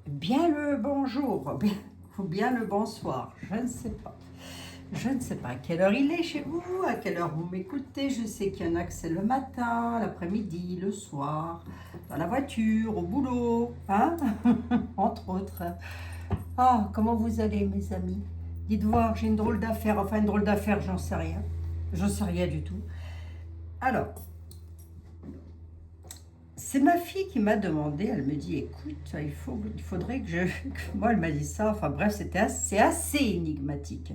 bien le bonjour ou bien le bonsoir, je ne sais pas. Je ne sais pas à quelle heure il est chez vous, à quelle heure vous m'écoutez. Je sais qu'il y en a que c'est le matin, l'après-midi, le soir, dans la voiture, au boulot, hein, entre autres. Ah, comment vous allez, mes amis? Dites voir, j'ai une drôle d'affaire. Enfin, une drôle d'affaire, j'en sais rien. J'en sais rien du tout. Alors, c'est ma fille qui m'a demandé, elle me dit, écoute, il faudrait que je... Moi, elle m'a dit ça, enfin bref, c'est assez énigmatique.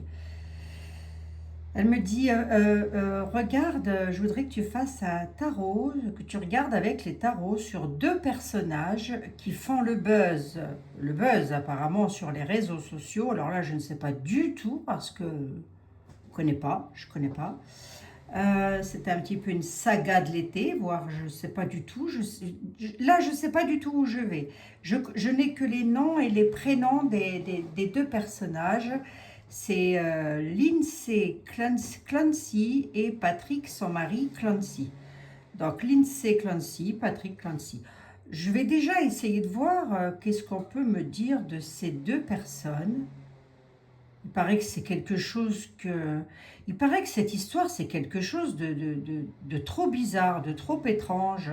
Elle me dit, regarde, je voudrais que tu fasses un tarot, que tu regardes avec les tarots sur deux personnages qui font le buzz. Le buzz apparemment sur les réseaux sociaux. Alors là, je ne sais pas du tout parce que je connais pas. C'était un petit peu une saga de l'été, voire je ne sais pas du tout. Là, je ne sais pas du tout où je vais. Je n'ai que les noms et les prénoms des deux personnages. C'est Lindsay Clancy et Patrick, son mari, Clancy. Donc Lindsay Clancy, Patrick Clancy. Je vais déjà essayer de voir qu'est-ce qu'on peut me dire de ces deux personnes. Il paraît que c'est quelque chose que... Il paraît que cette histoire, c'est quelque chose de trop bizarre, de trop étrange.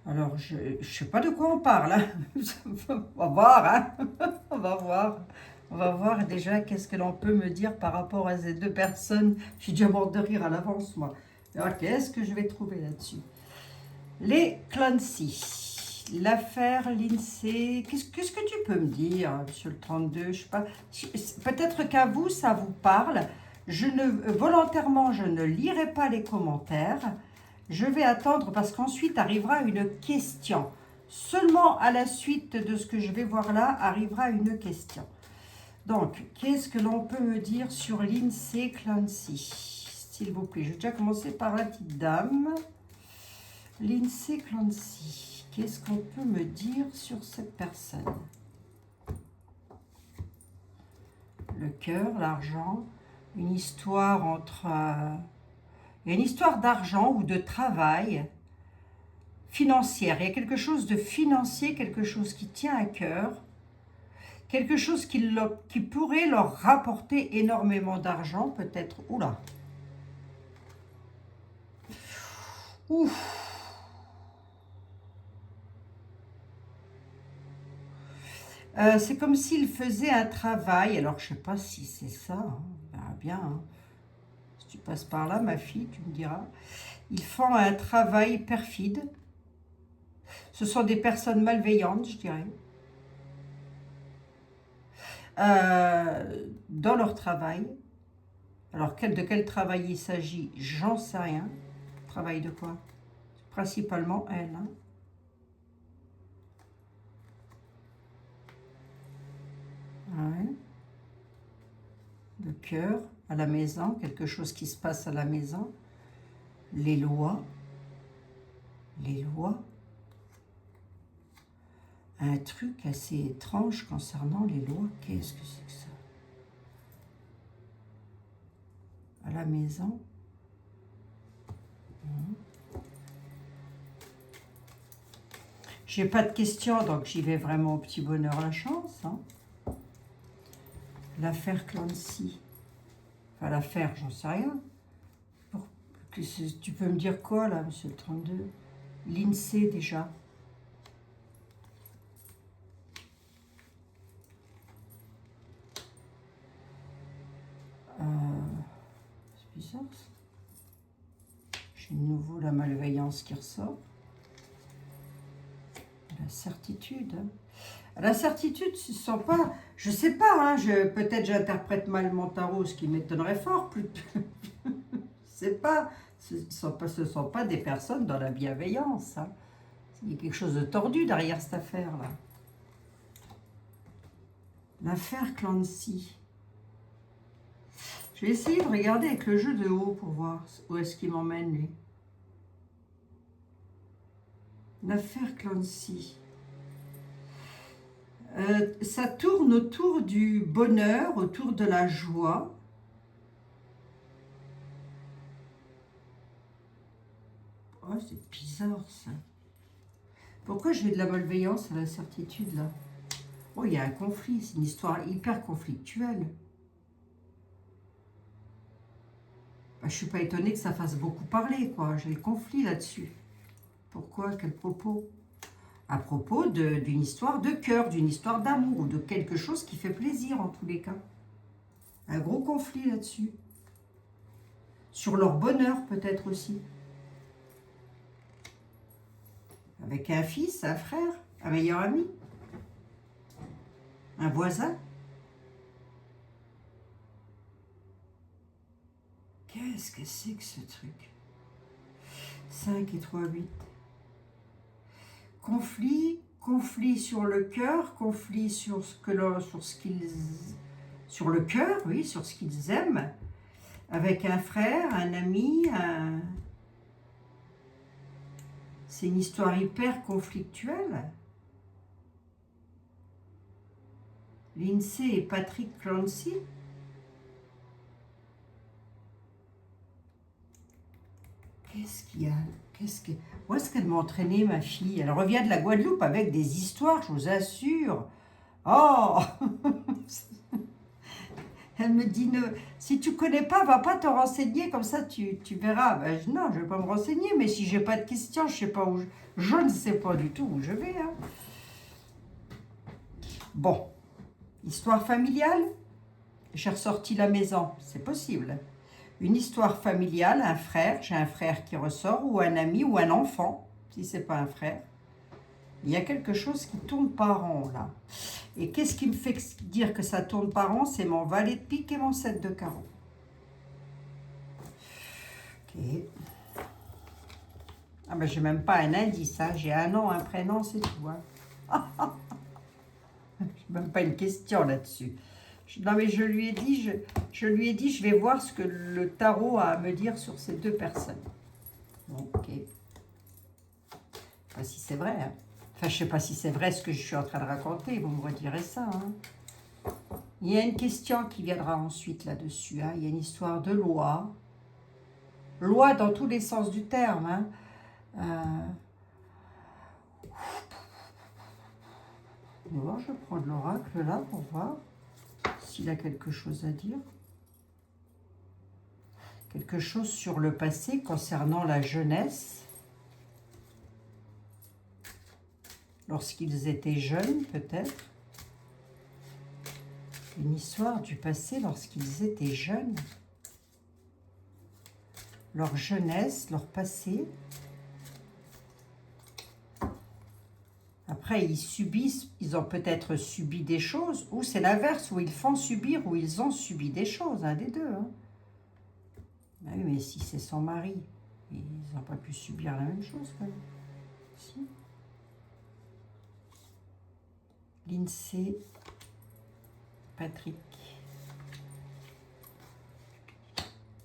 Alors, je ne sais pas de quoi on parle, hein. On va voir, hein. On va voir. On va voir déjà qu'est-ce que l'on peut me dire par rapport à ces deux personnes. Je suis déjà morte de rire à l'avance, moi. Alors, qu'est-ce que je vais trouver là-dessus? Les Clancy, l'affaire Lindsay, qu'est-ce que tu peux me dire sur le 32? Je sais pas, peut-être qu'à vous, ça vous parle. Volontairement, je ne lirai pas les commentaires. Je vais attendre parce qu'ensuite arrivera une question. Seulement à la suite de ce que je vais voir là, arrivera une question. Donc, qu'est-ce que l'on peut me dire sur Lindsay Clancy? S'il vous plaît, je vais déjà commencer par la petite dame. Lindsay Clancy, qu'est-ce qu'on peut me dire sur cette personne? Le cœur, l'argent, une histoire entre... il y a une histoire d'argent ou de travail financière. Il y a quelque chose de financier, quelque chose qui tient à cœur, quelque chose qui pourrait leur rapporter énormément d'argent, peut-être. Oula. Ouf. C'est comme s'il faisait un travail. Alors, je ne sais pas si c'est ça, hein. On verra bien, hein. Si tu passes par là, ma fille, tu me diras. Ils font un travail perfide. Ce sont des personnes malveillantes, je dirais. Dans leur travail. Alors, de quel travail il s'agit, j'en sais rien. Travail de quoi? Principalement elle, hein. Ouais. Le cœur, à la maison, quelque chose qui se passe à la maison. Les lois. Les lois. Un truc assez étrange concernant les lois. Qu'est-ce que c'est que ça? À la maison. J'ai pas de questions, donc j'y vais vraiment au petit bonheur la chance, hein. L'affaire Clancy. Enfin, l'affaire, j'en sais rien. Tu peux me dire quoi, là, monsieur le 32? L'INSEE, déjà. C'est bizarre, ça. J'ai de nouveau la malveillance qui ressort. La certitude, hein. La certitude, ce sont pas... Je sais pas, hein, peut-être j'interprète mal mon tarot, ce qui m'étonnerait fort. C'est pas... Ce ne sont pas des personnes dans la bienveillance, hein. Il y a quelque chose de tordu derrière cette affaire-là. L'affaire Clancy. Je vais essayer de regarder avec le jeu de haut pour voir où est-ce qu'il m'emmène, lui. L'affaire Clancy. Ça tourne autour du bonheur, autour de la joie. Oh, c'est bizarre, ça. Pourquoi j'ai de la malveillance à la certitude, là? Oh, il y a un conflit, c'est une histoire hyper conflictuelle. Bah, je suis pas étonnée que ça fasse beaucoup parler, quoi. J'ai le conflit là-dessus. Pourquoi? Quel propos? À propos d'une histoire de cœur, d'une histoire d'amour, ou de quelque chose qui fait plaisir en tous les cas. Un gros conflit là-dessus. Sur leur bonheur peut-être aussi. Avec un fils, un frère, un meilleur ami, un voisin. Qu'est-ce que c'est que ce truc? 5 et 3, 8. Conflit sur le cœur, conflit sur ce que sur ce qu'ils, sur le cœur, oui, sur ce qu'ils aiment, avec un frère, un ami, c'est une histoire hyper conflictuelle. Lindsay et Patrick Clancy. Qu'est-ce qu'il y a? Où est-ce qu'elle m'a entraîné, ma fille? Elle revient de la Guadeloupe avec des histoires, je vous assure. Oh Elle me dit, si tu connais pas, va pas te renseigner, comme ça tu verras. Ben, non, je vais pas me renseigner, mais si j'ai pas de questions, je sais pas où je ne sais pas du tout où je vais. Hein. Bon, histoire familiale, j'ai ressorti la maison, c'est possible. Une histoire familiale, un frère, j'ai un frère qui ressort, ou un ami, ou un enfant, si c'est pas un frère. Il y a quelque chose qui tourne par rond, là. Et qu'est-ce qui me fait dire que ça tourne par rond? C'est mon valet de pique et mon 7 de carreau. Ok. Ah ben, j'ai même pas un indice, hein. J'ai un nom, un prénom, c'est tout. Hein. J'ai même pas une question là-dessus. Non, mais je lui ai dit, je vais voir ce que le tarot a à me dire sur ces deux personnes. Bon, ok. Je sais pas si c'est vrai. Hein. Enfin, je sais pas si c'est vrai ce que je suis en train de raconter. Vous me redirez ça. Hein. Il y a une question qui viendra ensuite là-dessus. Hein. Il y a une histoire de loi. Loi dans tous les sens du terme. Hein. On va voir, je prends de l'oracle là pour voir s'il a quelque chose à dire. Quelque chose sur le passé concernant la jeunesse. Lorsqu'ils étaient jeunes, peut-être. Une histoire du passé lorsqu'ils étaient jeunes. Leur jeunesse, leur passé. Après, ils subissent, ils ont peut-être subi des choses, ou c'est l'inverse, où ils font subir, ou ils ont subi des choses, un des deux. Hein. Ben oui, mais si c'est son mari, ils n'ont pas pu subir la même chose, quand même. Si. Lindsay, Patrick,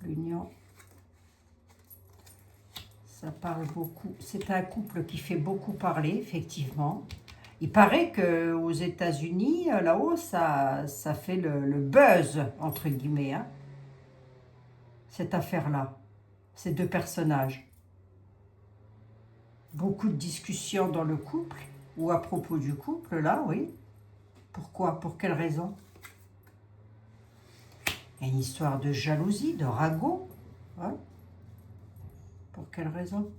l'union, ça parle beaucoup. C'est un couple qui fait beaucoup parler, effectivement. Il paraît qu'aux États-Unis, là-haut, ça fait le buzz, entre guillemets, hein, cette affaire-là, ces deux personnages. Beaucoup de discussions dans le couple, ou à propos du couple, là, oui. Pourquoi? Pour quelle raison? Il y a une histoire de jalousie, de ragot. Ouais. Pour quelle raison?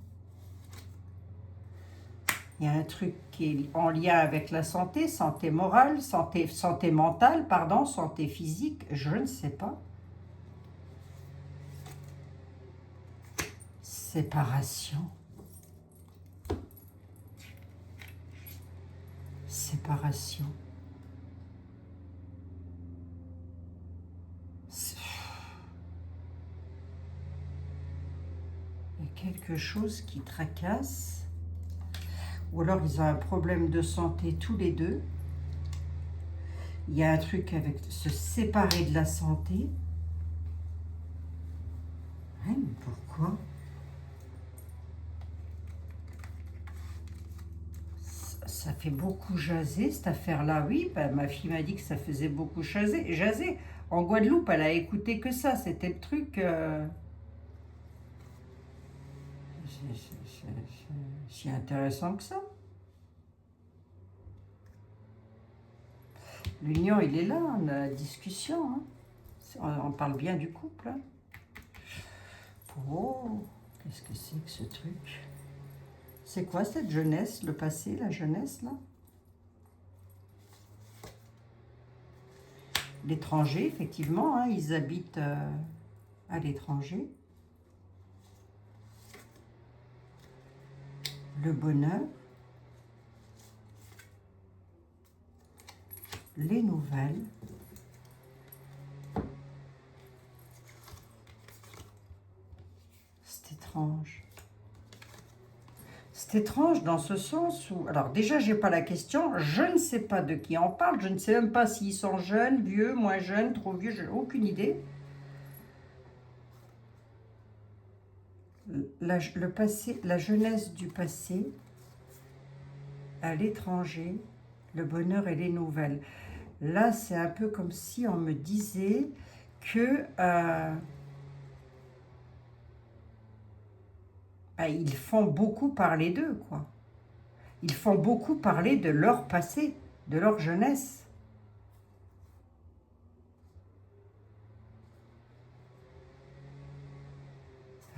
Il y a un truc qui est en lien avec la santé, santé morale, santé mentale, pardon, santé physique, je ne sais pas. Séparation. Séparation. Il y a quelque chose qui tracasse. Ou alors ils ont un problème de santé tous les deux. Il y a un truc avec se séparer de la santé. Hein, mais pourquoi? Ça fait beaucoup jaser, cette affaire-là. Oui, bah, ma fille m'a dit que ça faisait beaucoup jaser. En Guadeloupe, elle a écouté que ça. C'était le truc... si intéressant que ça. L'union, il est là, on a la discussion. Hein. On parle bien du couple. Hein. Oh, qu'est-ce que c'est que ce truc? C'est quoi cette jeunesse, le passé, la jeunesse, là? L'étranger, effectivement, hein, ils habitent à l'étranger. Le bonheur. Les nouvelles. C'est étrange. C'est étrange dans ce sens où... Alors déjà, j'ai pas la question. Je ne sais pas de qui on parle. Je ne sais même pas s'ils sont jeunes, vieux, moins jeunes, trop vieux. Je n'ai aucune idée. Le passé, la jeunesse du passé, à l'étranger, le bonheur et les nouvelles. Là, c'est un peu comme si on me disait que ils font beaucoup parler d'eux, quoi. Ils font beaucoup parler de leur passé, de leur jeunesse.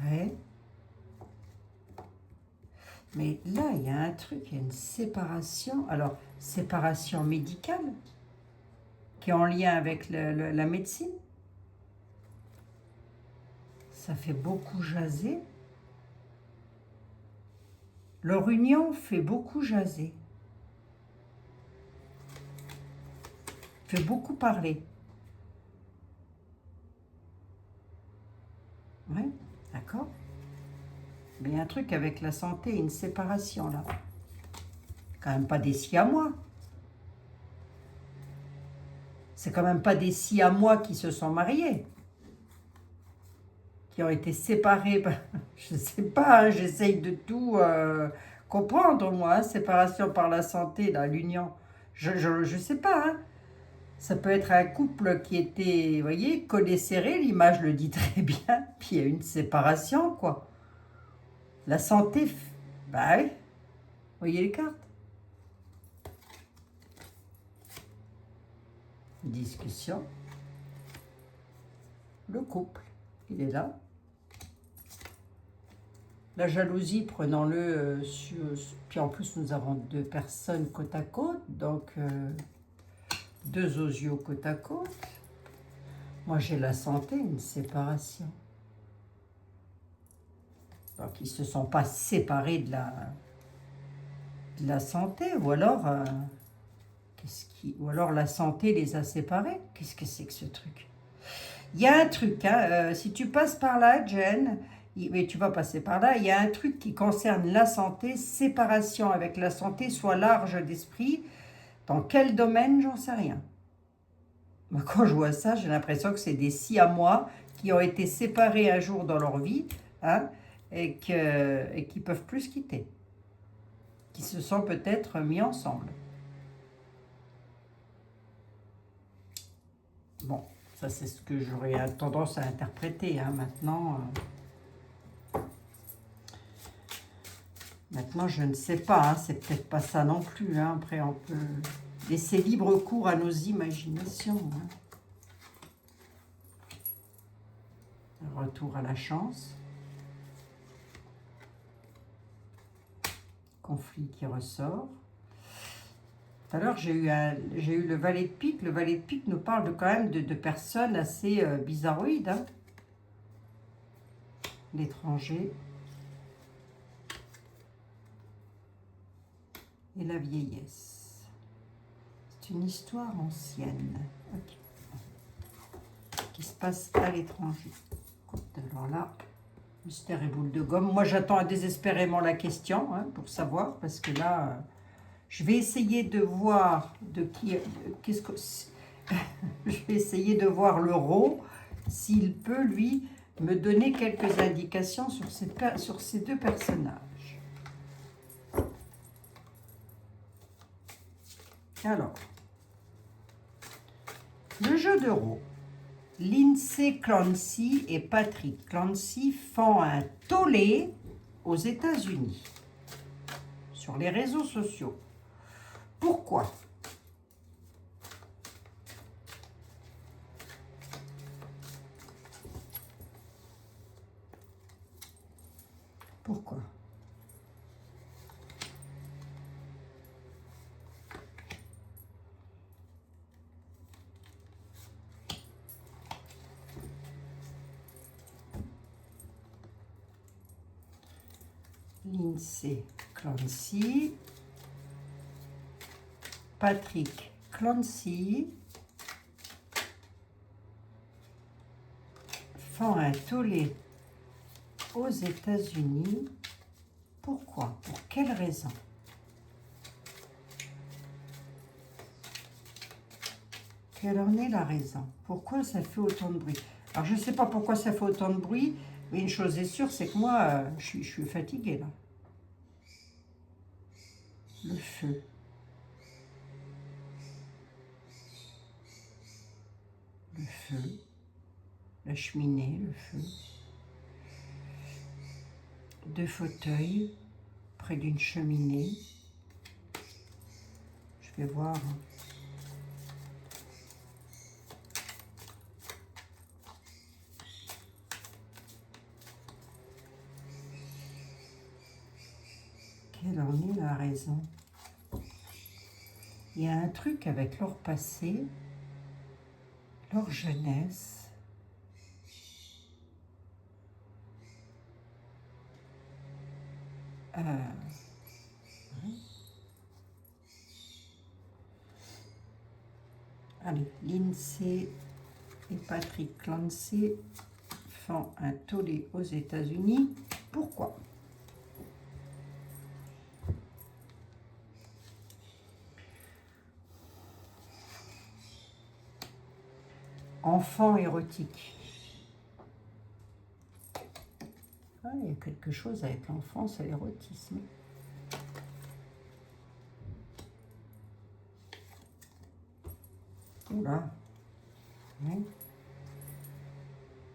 Ouais. Mais là, il y a un truc, il y a une séparation. Alors, séparation médicale, qui est en lien avec la médecine. Ça fait beaucoup jaser. Leur union fait beaucoup jaser. Fait beaucoup parler. Oui, d'accord. Mais il y a un truc avec la santé, une séparation là. Quand même pas des siamois. C'est quand même pas des siamois qui se sont mariés. Qui ont été séparés. Je ne sais pas, hein, j'essaye de tout comprendre, moi. Hein, séparation par la santé, là, l'union. Je sais pas, hein. Ça peut être un couple qui était, vous voyez, collé serré, l'image le dit très bien. Puis il y a une séparation, quoi. La santé, bah oui. Vous voyez les cartes? Discussion. Le couple, il est là. La jalousie, prenons-le sur... Puis en plus, nous avons deux personnes côte à côte, donc deux osios côte à côte. Moi, j'ai la santé, une séparation. Donc, ils ne se sont pas séparés de la santé, ou alors, ou alors la santé les a séparés. Qu'est-ce que c'est que ce truc? Il y a un truc, hein, si tu passes par là, Jen, mais tu vas passer par là, il y a un truc qui concerne la santé, séparation avec la santé, soit large d'esprit. Dans quel domaine, j'en sais rien. Moi, quand je vois ça, j'ai l'impression que c'est des siamois qui ont été séparés un jour dans leur vie, hein, et qui ne peuvent plus se quitter, qui se sont peut-être mis ensemble. Bon, ça c'est ce que j'aurais tendance à interpréter, hein, maintenant. Maintenant, je ne sais pas, hein, c'est peut-être pas ça non plus. Hein, après, on peut laisser libre cours à nos imaginations. Hein. Retour à la chance. Conflit qui ressort. Tout à l'heure, j'ai eu le valet de pique. Le valet de pique nous parle quand même de personnes assez bizarroïdes. Hein. L'étranger. Et la vieillesse. C'est une histoire ancienne. Okay. Qui se passe à l'étranger. Alors là, mystère et boule de gomme. Moi, j'attends désespérément la question, hein, pour savoir, parce que là, je vais essayer de voir de qui... Qu'est-ce que... Je vais essayer de voir le Ro, s'il peut, lui, me donner quelques indications sur ces deux personnages. Alors, le jeu de Ro. Lindsay Clancy et Patrick Clancy font un tollé aux États-Unis, sur les réseaux sociaux. Pourquoi? Pourquoi? Lindsay Clancy, Patrick Clancy font un tollé aux États-Unis. Pourquoi? Pour quelle raison? Quelle en est la raison? Pourquoi ça fait autant de bruit? Alors, je ne sais pas pourquoi ça fait autant de bruit, mais une chose est sûre, c'est que moi, je suis fatiguée, là. Le feu. Le feu. La cheminée, le feu. 2 fauteuils près d'une cheminée. Je vais voir. Quelle en est la raison? Il y a un truc avec leur passé, leur jeunesse. Allez, Lindsay et Patrick Clancy font un tollé aux États-Unis. Pourquoi? Enfant érotique. Ah, il y a quelque chose avec l'enfance et l'érotisme. Oula. Oui.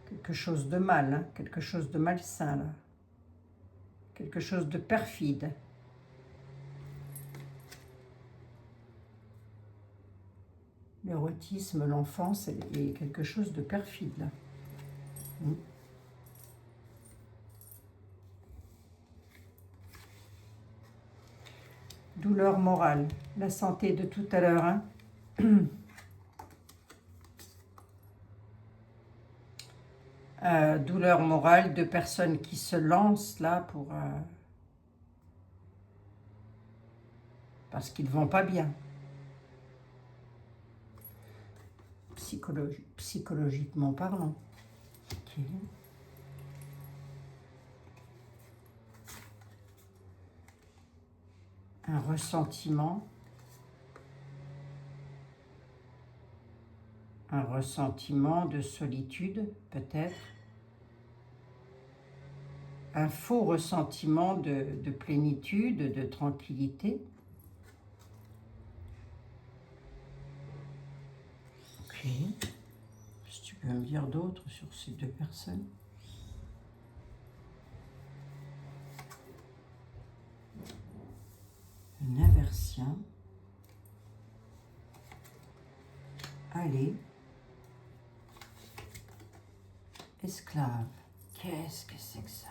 Quelque chose de mal, hein? Quelque chose de malsain, là. Quelque chose de perfide. L'érotisme, l'enfance est quelque chose de perfide, là. Douleur morale, la santé de tout à l'heure, hein. Douleur morale de personnes qui se lancent là pour parce qu'ils ne vont pas bien. Psychologiquement parlant. Okay. Un ressentiment de solitude, peut-être. Un faux ressentiment de plénitude, de tranquillité. Ok. Qu'est-ce que tu peux me dire d'autre sur ces 2 personnes? Une aversion. Allez. Esclave. Qu'est-ce que c'est que ça?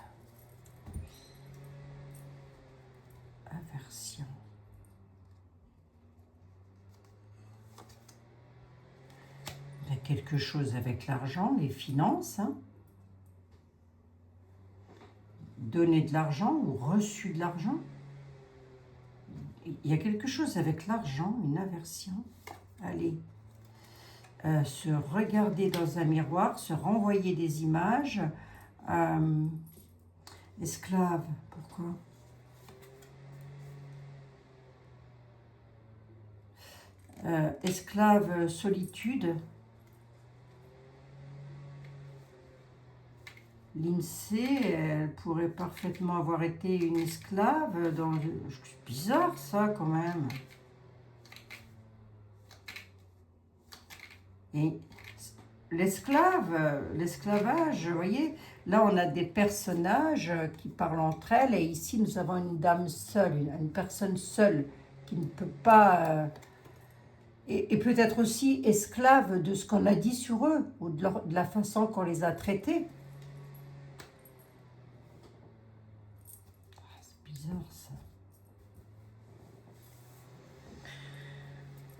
Aversion. Il y a quelque chose avec l'argent, les finances, hein? Donner de l'argent ou reçu de l'argent. Il y a quelque chose avec l'argent, une aversion. Allez. Se regarder dans un miroir, se renvoyer des images. Esclave, pourquoi? Esclave, solitude. Lindsay, elle pourrait parfaitement avoir été une esclave. C'est bizarre ça quand même. Et l'esclavage, vous voyez, là on a des personnages qui parlent entre elles et ici nous avons une dame seule, une personne seule qui ne peut pas... et peut-être aussi esclave de ce qu'on a dit sur eux ou de la façon qu'on les a traités.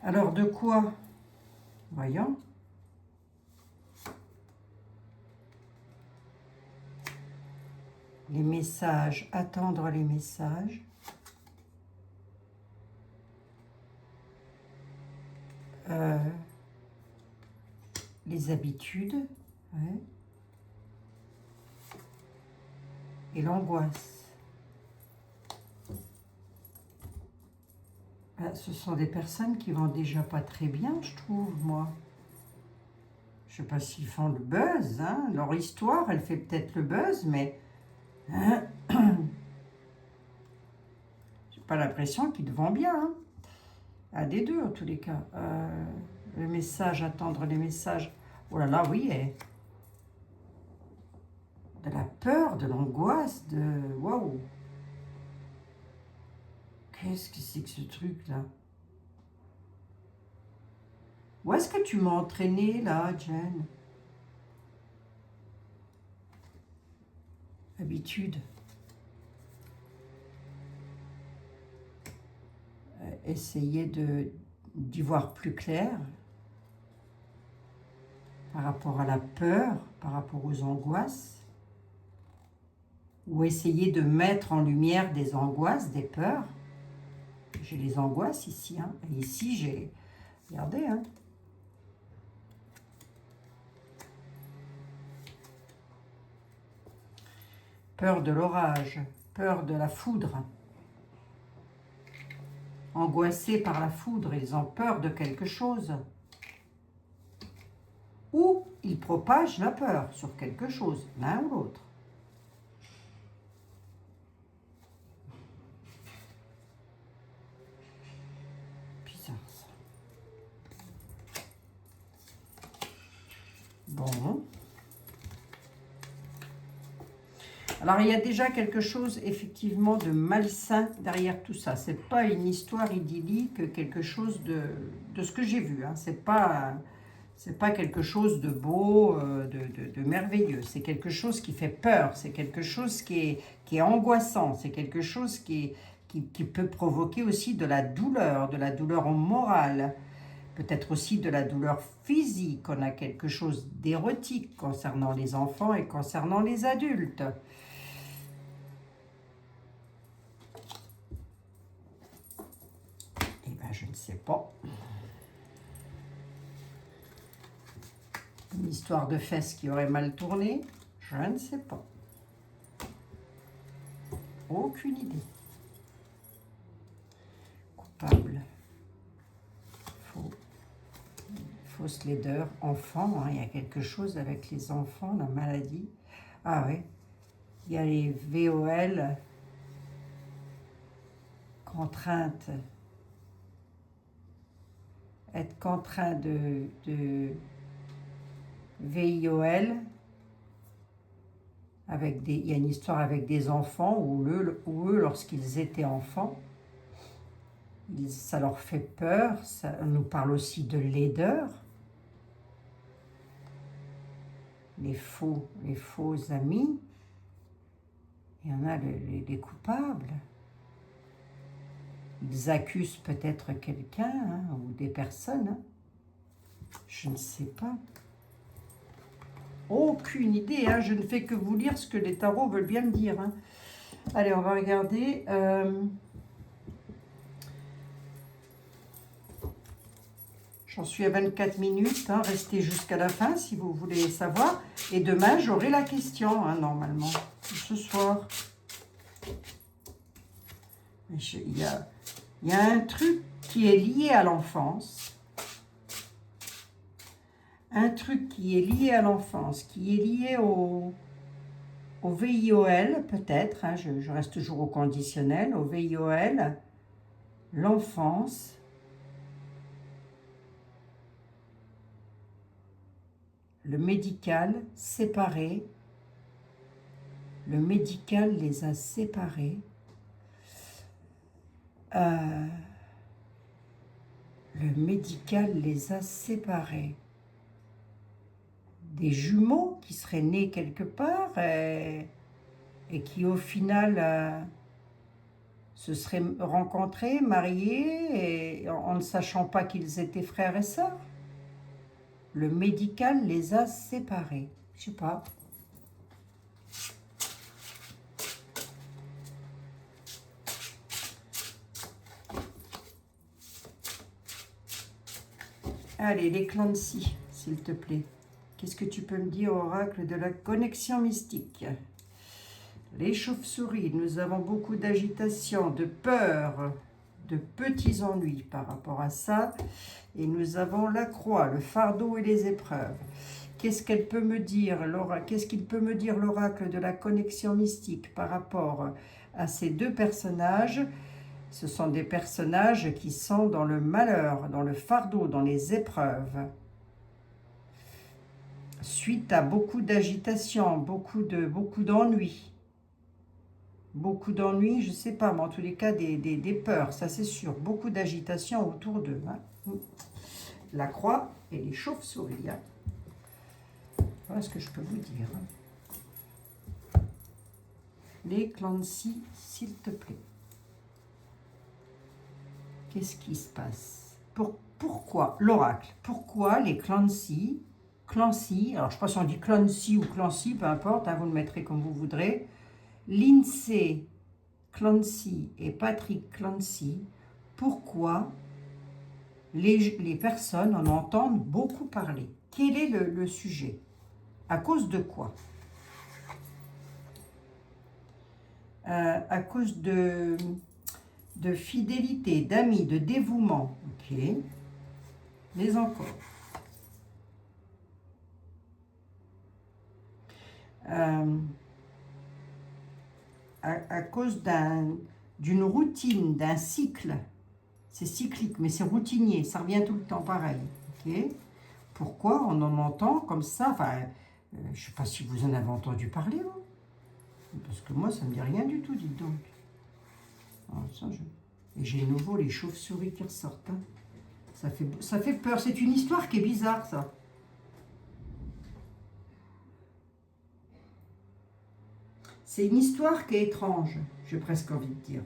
Alors, de quoi? Voyons. Les messages, attendre les messages. Les habitudes, ouais. Et l'angoisse. Ce sont des personnes qui vont déjà pas très bien, je trouve, moi. Je sais pas s'ils font le buzz, hein. Leur histoire, elle fait peut-être le buzz, mais hein, j'ai pas l'impression qu'ils vont bien, hein. Un des deux, en tous les cas. Le message, attendre les messages. Oh là là, oui, de la peur, de l'angoisse, de... Waouh! Qu'est-ce que c'est que ce truc-là? Où est-ce que tu m'as entraîné, là, Jen? Habitude. Essayer d'y voir plus clair par rapport à la peur, par rapport aux angoisses, ou essayer de mettre en lumière des angoisses, des peurs. J'ai les angoisses ici, hein. Et ici, j'ai... Regardez, hein. Peur de l'orage, peur de la foudre. Angoissés par la foudre, ils ont peur de quelque chose. Ou ils propagent la peur sur quelque chose, l'un ou l'autre. Bizarre ça. Bon. Alors, il y a déjà quelque chose, effectivement, de malsain derrière tout ça. C'est pas une histoire idyllique, quelque chose de ce que j'ai vu. Hein. C'est pas quelque chose de beau, de merveilleux. C'est quelque chose qui fait peur. C'est quelque chose qui est angoissant. C'est quelque chose qui peut provoquer aussi de la douleur morale. Peut-être aussi de la douleur physique. On a quelque chose d'érotique concernant les enfants et concernant les adultes. Je ne sais pas. Une histoire de fesses qui aurait mal tourné, je ne sais pas. Aucune idée. Coupable. Fausse laideur. Enfant, hein, il y a quelque chose avec les enfants, la maladie. Ah oui. Il y a les VOL. Contrainte. Être contraint de VIOL, il y a une histoire avec des enfants où eux lorsqu'ils étaient enfants, ça leur fait peur. On nous parle aussi de laideur, les faux amis. Il y en a les coupables. Ils accusent peut-être quelqu'un, hein, ou des personnes. Hein. Je ne sais pas. Aucune idée, hein. Je ne fais que vous lire ce que les tarots veulent bien me dire. Hein. Allez, on va regarder. J'en suis à 24 minutes. Hein. Restez jusqu'à la fin si vous voulez savoir. Et demain, j'aurai la question, hein, normalement. Ce soir. Il y a un truc qui est lié à l'enfance. Un truc qui est lié à l'enfance, qui est lié au VIOL, peut-être, hein, je reste toujours au conditionnel, au VIOL, l'enfance, le médical séparé, le médical les a séparés, le médical les a séparés. Des jumeaux qui seraient nés quelque part et qui au final se seraient rencontrés, mariés, et en ne sachant pas qu'ils étaient frères et sœurs. Le médical les a séparés. Je sais pas. Allez, les Clancy, s'il te plaît. Qu'est-ce que tu peux me dire, oracle de la connexion mystique? Les chauves-souris, nous avons beaucoup d'agitation, de peur, de petits ennuis par rapport à ça. Et nous avons la croix, le fardeau et les épreuves. Qu'est-ce qu'elle peut me dire, qu'est-ce qu'il peut me dire l'oracle de la connexion mystique par rapport à ces deux personnages? Ce sont des personnages qui sont dans le malheur, dans le fardeau, dans les épreuves. Suite à beaucoup d'agitation, beaucoup d'ennuis. Beaucoup d'ennuis, je ne sais pas, mais en tous les cas, des peurs, ça c'est sûr. Beaucoup d'agitation autour d'eux. Hein. La croix et les chauves-souris. Hein. Voilà ce que je peux vous dire. Hein. Les Clancy, s'il te plaît. Qu'est-ce qui se passe? Pourquoi, l'oracle, pourquoi les Clancy, alors je ne sais pas si on dit Clancy ou Clancy, peu importe, hein, vous le mettrez comme vous voudrez, Lindsay Clancy et Patrick Clancy, pourquoi les personnes en entendent beaucoup parler? Quel est le sujet? À cause de quoi? À cause de fidélité, d'amis, de dévouement. Ok. Mais encore. À cause d'une routine, d'un cycle. C'est cyclique, mais c'est routinier. Ça revient tout le temps pareil. Ok. Pourquoi on en entend comme ça? Enfin, je ne sais pas si vous en avez entendu parler. Hein, parce que moi, ça ne me dit rien du tout, dites donc. Alors, ça, et j'ai nouveau les chauves-souris qui ressortent. Hein. Ça fait peur. C'est une histoire qui est bizarre, ça. C'est une histoire qui est étrange, j'ai presque envie de dire.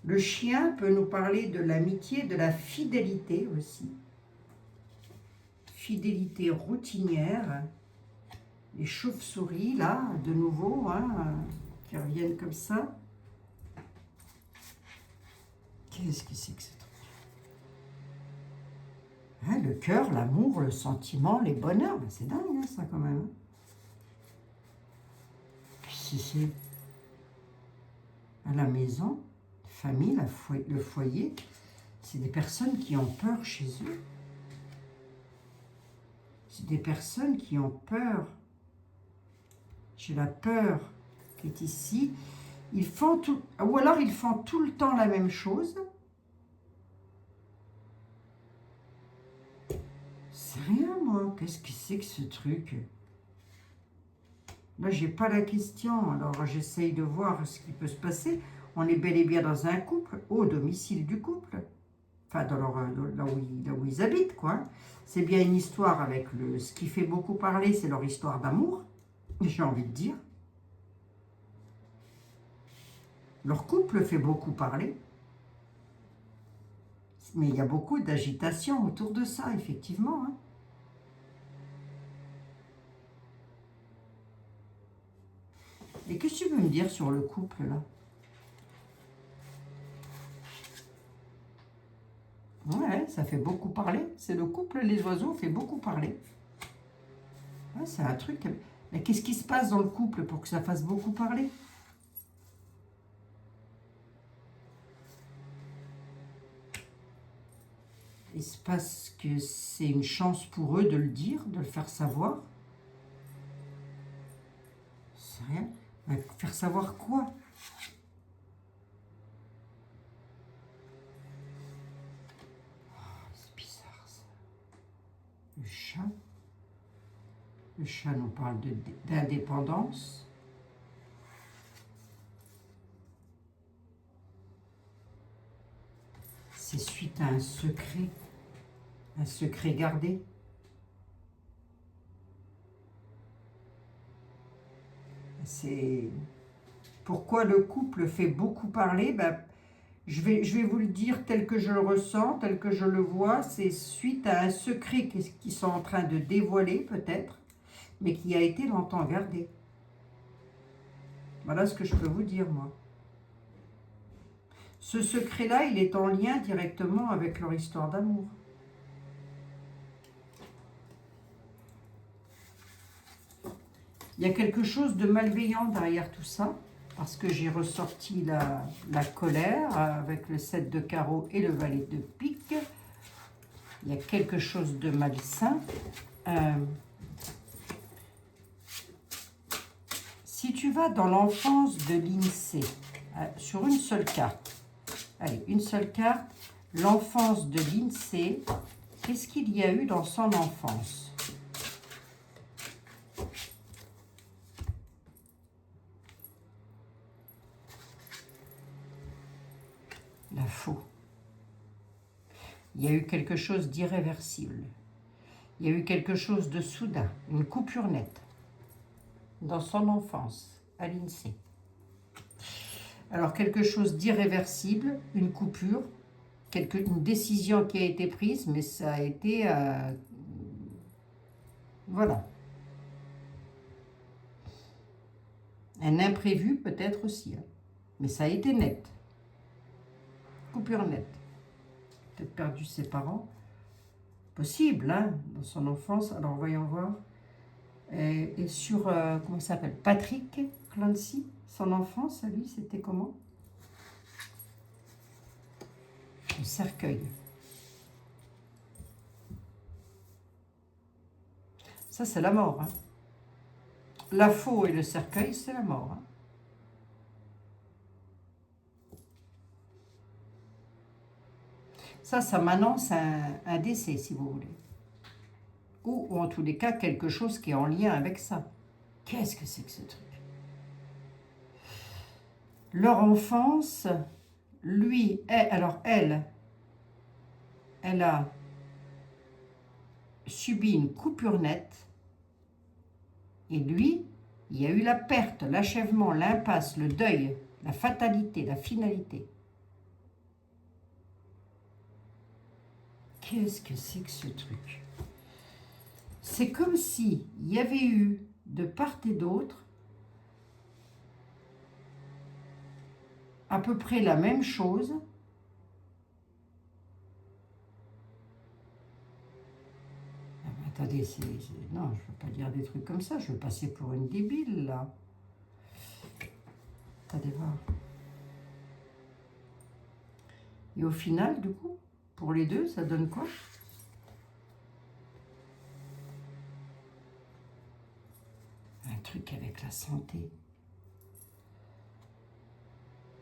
Le chien peut nous parler de l'amitié, de la fidélité aussi. Fidélité routinière. Les chauves-souris, là, de nouveau, hein, qui reviennent comme ça. Qu'est-ce que c'est que ce truc? Hein, le cœur, l'amour, le sentiment, les bonheurs. C'est dingue, hein, ça, quand même. Puis c'est à la maison, famille, le foyer, c'est des personnes qui ont peur chez eux. C'est des personnes qui ont peur. J'ai la peur qui est ici. Ils font tout, ou alors ils font tout le temps la même chose. C'est rien, moi. Qu'est-ce que c'est que ce truc? Là, j'ai pas la question. Alors, j'essaye de voir ce qui peut se passer. On est bel et bien dans un couple, au domicile du couple. Enfin, là où ils habitent, quoi. C'est bien une histoire avec ce qui fait beaucoup parler, c'est leur histoire d'amour, j'ai envie de dire. Leur couple fait beaucoup parler. Mais il y a beaucoup d'agitation autour de ça, effectivement. Hein. Et qu'est-ce que tu veux me dire sur le couple, là? Ouais, ça fait beaucoup parler. C'est le couple, les oiseaux, fait beaucoup parler. Ouais, c'est un truc. Mais qu'est-ce qui se passe dans le couple pour que ça fasse beaucoup parler? Il se passe que c'est une chance pour eux de le dire, de le faire savoir. C'est rien. Mais faire savoir quoi? C'est bizarre, ça. Le chat. Le chat nous parle d'indépendance. C'est suite à un secret gardé. C'est pourquoi le couple fait beaucoup parler. Ben, je vais vous le dire tel que je le ressens, tel que je le vois. C'est suite à un secret qu'ils sont en train de dévoiler peut-être, mais qui a été longtemps gardé. Voilà ce que je peux vous dire, moi. Ce secret-là, il est en lien directement avec leur histoire d'amour. Il y a quelque chose de malveillant derrière tout ça, parce que j'ai ressorti la colère avec le 7 de carreau et le valet de pique. Il y a quelque chose de malsain. Si tu vas dans l'enfance de l'INSEE, sur une seule carte, allez, une seule carte, l'enfance de l'INSEE, qu'est-ce qu'il y a eu dans son enfance? La faux. Il y a eu quelque chose d'irréversible. Il y a eu quelque chose de soudain, une coupure nette dans son enfance à l'INSEE. Alors quelque chose d'irréversible, une coupure, une décision qui a été prise, mais ça a été... voilà. Un imprévu peut-être aussi, hein. Mais ça a été net. Coupure nette. Peut-être perdu ses parents. Possible, hein, dans son enfance. Alors, voyons voir. Et sur, comment ça s'appelle, Patrick Clancy, son enfance, lui, c'était comment? Le cercueil. Ça, c'est la mort, hein. La faux et le cercueil, c'est la mort, hein. Ça m'annonce un décès, si vous voulez. Ou en tous les cas, quelque chose qui est en lien avec ça. Qu'est-ce que c'est que ce truc? Leur enfance, lui, alors elle a subi une coupure nette. Et lui, il y a eu la perte, l'achèvement, l'impasse, le deuil, la fatalité, la finalité. Qu'est-ce que c'est que ce truc? C'est comme si il y avait eu de part et d'autre à peu près la même chose. Attendez, non, je ne veux pas dire des trucs comme ça, je veux passer pour une débile, là. Attendez voir. Et au final, du coup, pour les deux, ça donne quoi? Un truc avec la santé.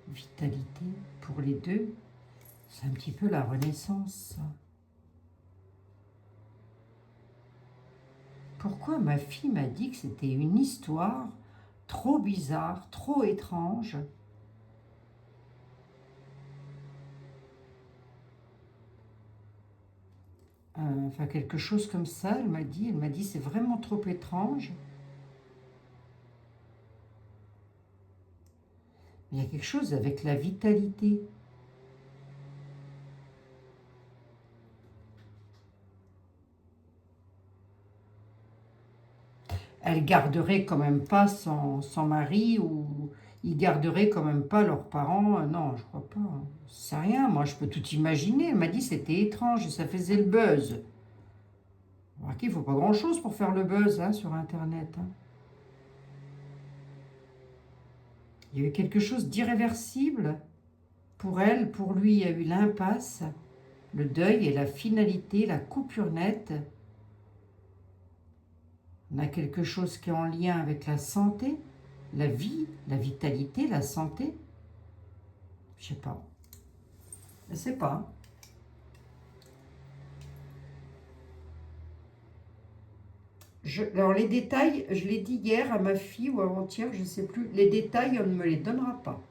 Vitalité, pour les deux, c'est un petit peu la renaissance, ça. Pourquoi ma fille m'a dit que c'était une histoire trop bizarre, trop étrange? Enfin, quelque chose comme ça, elle m'a dit c'est vraiment trop étrange. Il y a quelque chose avec la vitalité. Elle garderait quand même pas son mari, ou ils garderaient quand même pas leurs parents. Non, je crois pas. C'est rien, moi je peux tout imaginer. Elle m'a dit c'était étrange, ça faisait le buzz. Remarquez, il ne faut pas grand chose pour faire le buzz, hein, sur internet, hein. Il y a eu quelque chose d'irréversible pour elle, pour lui. Il y a eu l'impasse, le deuil et la finalité, la coupure nette. On a quelque chose qui est en lien avec la santé, la vie, la vitalité, la santé. Je sais pas. Je sais pas. Alors les détails, je l'ai dit hier à ma fille ou avant-hier, je ne sais plus. Les détails, on ne me les donnera pas.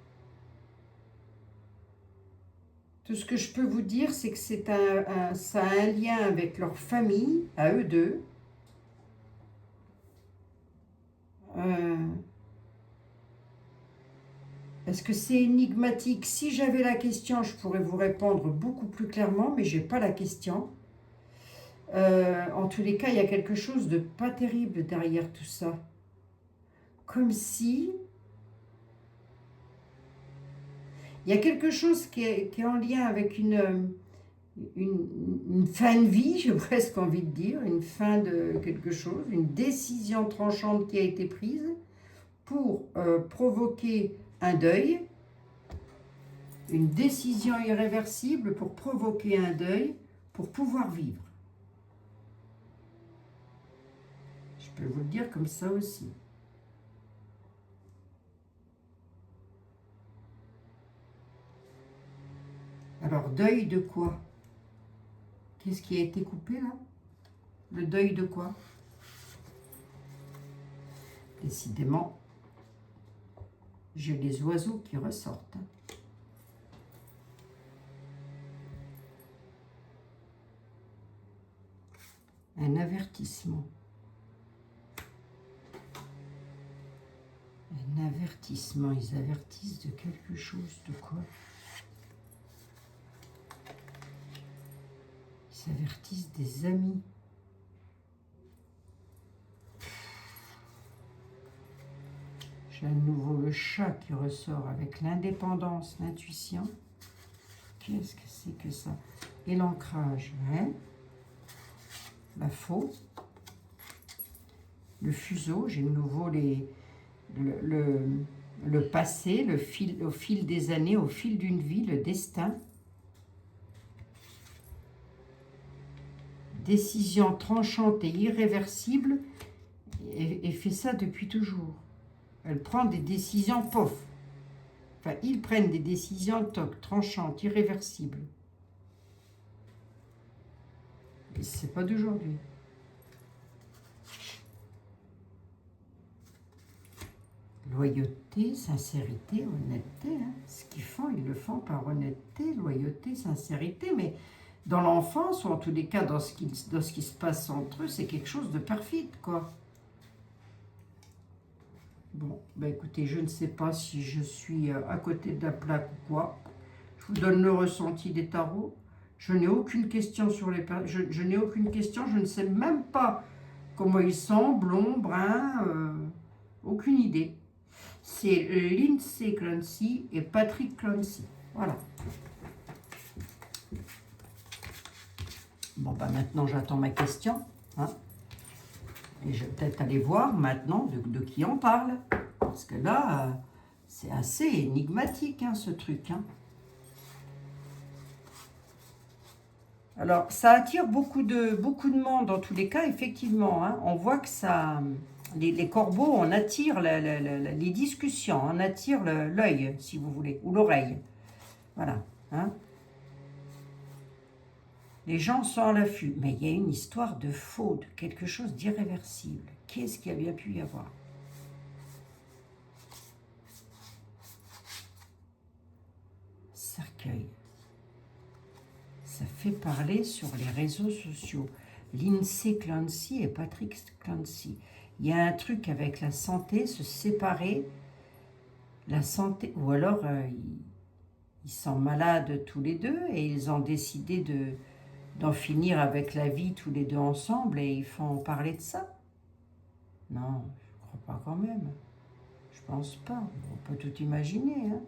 Tout ce que je peux vous dire, c'est que ça a un lien avec leur famille, à eux deux. Parce que c'est énigmatique. Si j'avais la question, je pourrais vous répondre beaucoup plus clairement, mais je n'ai pas la question. En tous les cas, il y a quelque chose de pas terrible derrière tout ça. Comme si... Il y a quelque chose qui est en lien avec une fin de vie, j'ai presque envie de dire, une fin de quelque chose, une décision tranchante qui a été prise pour provoquer un deuil, une décision irréversible pour provoquer un deuil, pour pouvoir vivre. Je peux vous le dire comme ça aussi. Alors, deuil de quoi? Qu'est-ce qui a été coupé là? Le deuil de quoi? Décidément, j'ai les oiseaux qui ressortent. Un avertissement. Un avertissement. Ils avertissent de quelque chose. De quoi? Ils avertissent des amis. J'ai à nouveau le chat qui ressort avec l'indépendance, l'intuition. Qu'est-ce que c'est que ça? Et l'ancrage, hein? La faux. Le fuseau, j'ai de nouveau le passé, au fil des années, au fil d'une vie, le destin. Décision tranchante et irréversible, et fait ça depuis toujours. Elle prend des décisions pof. Enfin, ils prennent des décisions tranchantes, irréversibles. Et c'est pas d'aujourd'hui. Loyauté, sincérité, honnêteté. Hein. Ce qu'ils font, ils le font par honnêteté, loyauté, sincérité. Mais dans l'enfance, ou en tous les cas dans ce qui se passe entre eux, c'est quelque chose de perfide, quoi. Bon, ben écoutez, je ne sais pas si je suis à côté de la plaque ou quoi. Je vous donne le ressenti des tarots. Je n'ai aucune question sur les... Je n'ai aucune question, je ne sais même pas comment ils sont, blonds, bruns, aucune idée. C'est Lindsay Clancy et Patrick Clancy. Voilà. Bon, ben maintenant, j'attends ma question. Hein. Et je vais peut-être aller voir maintenant de qui on parle. Parce que là, c'est assez énigmatique, hein, ce truc. Hein. Alors, ça attire beaucoup de monde, dans tous les cas, effectivement. Hein. On voit que ça... Les corbeaux, on attire les discussions, on attire l'œil, si vous voulez, ou l'oreille. Voilà. Hein. Les gens sont à l'affût, mais il y a une histoire de faux, de quelque chose d'irréversible. Qu'est-ce qu'il y a bien pu y avoir? Cercueil. Ça fait parler sur les réseaux sociaux. Lindsay Clancy et Patrick Clancy. Il y a un truc avec la santé, se séparer, la santé, ou alors ils sont malades tous les deux et ils ont décidé d'en finir avec la vie tous les deux ensemble et ils font parler de ça. Non, je crois pas quand même. Je pense pas. On peut tout imaginer. Hein.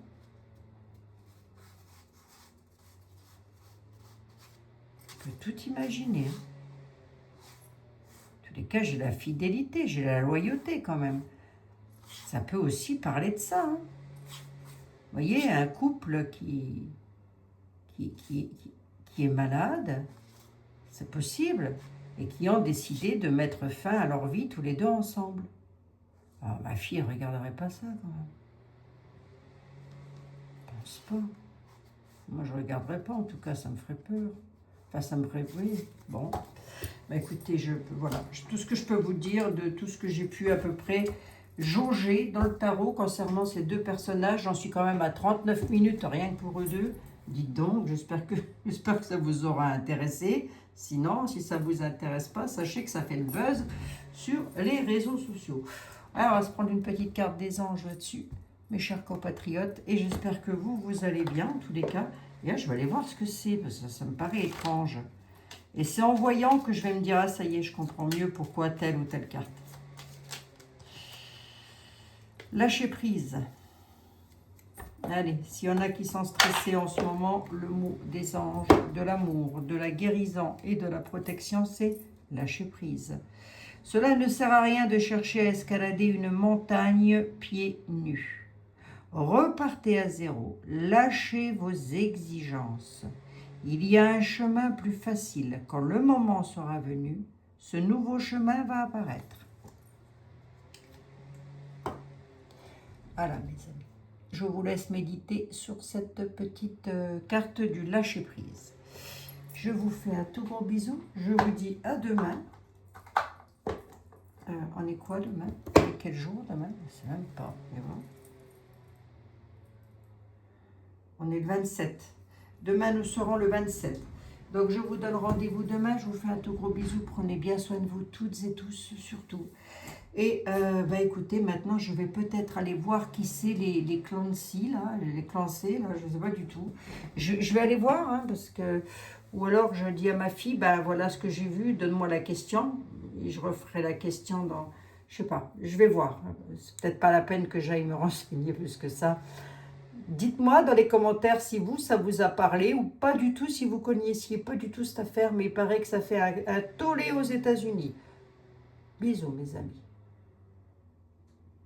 On peut tout imaginer. Hein. Dans tous les cas, j'ai la fidélité, j'ai la loyauté quand même. Ça peut aussi parler de ça. Hein. Vous voyez, un couple qui est malade, c'est possible, et qui ont décidé de mettre fin à leur vie tous les deux ensemble. Alors, ma fille ne regarderait pas ça quand même. Je pense pas. Moi, je ne regarderais pas, en tout cas, ça me ferait peur. Enfin, ça me ferait... Oui, bon. Bah, écoutez, voilà, tout ce que je peux vous dire, de tout ce que j'ai pu à peu près jauger dans le tarot concernant ces deux personnages. J'en suis quand même à 39 minutes, rien que pour eux deux. Dites donc, j'espère que ça vous aura intéressé. Sinon, si ça ne vous intéresse pas, sachez que ça fait le buzz sur les réseaux sociaux. Alors, on va se prendre une petite carte des anges là-dessus. mes chers compatriotes. Et j'espère que vous allez bien, en tous les cas. Et là, je vais aller voir ce que c'est, parce que ça me paraît étrange. Et c'est en voyant que je vais me dire, ah ça y est, je comprends mieux pourquoi telle ou telle carte. Lâcher prise. Allez, s'il y en a qui sont stressés en ce moment, le mot des anges, de l'amour, de la guérison et de la protection, c'est lâcher prise. Cela ne sert à rien de chercher à escalader une montagne pieds nus. Repartez à zéro, lâchez vos exigences. Il y a un chemin plus facile. Quand le moment sera venu, ce nouveau chemin va apparaître. Voilà, mes amis. Je vous laisse méditer sur cette petite carte du lâcher-prise. Je vous fais un tout gros bisou. Je vous dis à demain. On est quoi demain? Quel jour demain? Je ne sais même pas. On est le 27. Demain, nous serons le 27. Donc, je vous donne rendez-vous demain. Je vous fais un tout gros bisou. Prenez bien soin de vous toutes et tous, surtout. Et écoutez, maintenant, je vais peut-être aller voir qui c'est les Clancy, là, les Clancy, là, je ne sais pas du tout. Je vais aller voir, hein, parce que... Ou alors, je dis à ma fille, voilà ce que j'ai vu, donne-moi la question. Et je referai la question dans... Je sais pas, je vais voir. C'est peut-être pas la peine que j'aille me renseigner plus que ça. Dites-moi dans les commentaires si ça vous a parlé ou pas du tout, si vous connaissiez pas du tout cette affaire, mais il paraît que ça fait un tollé aux États-Unis. Bisous, mes amis.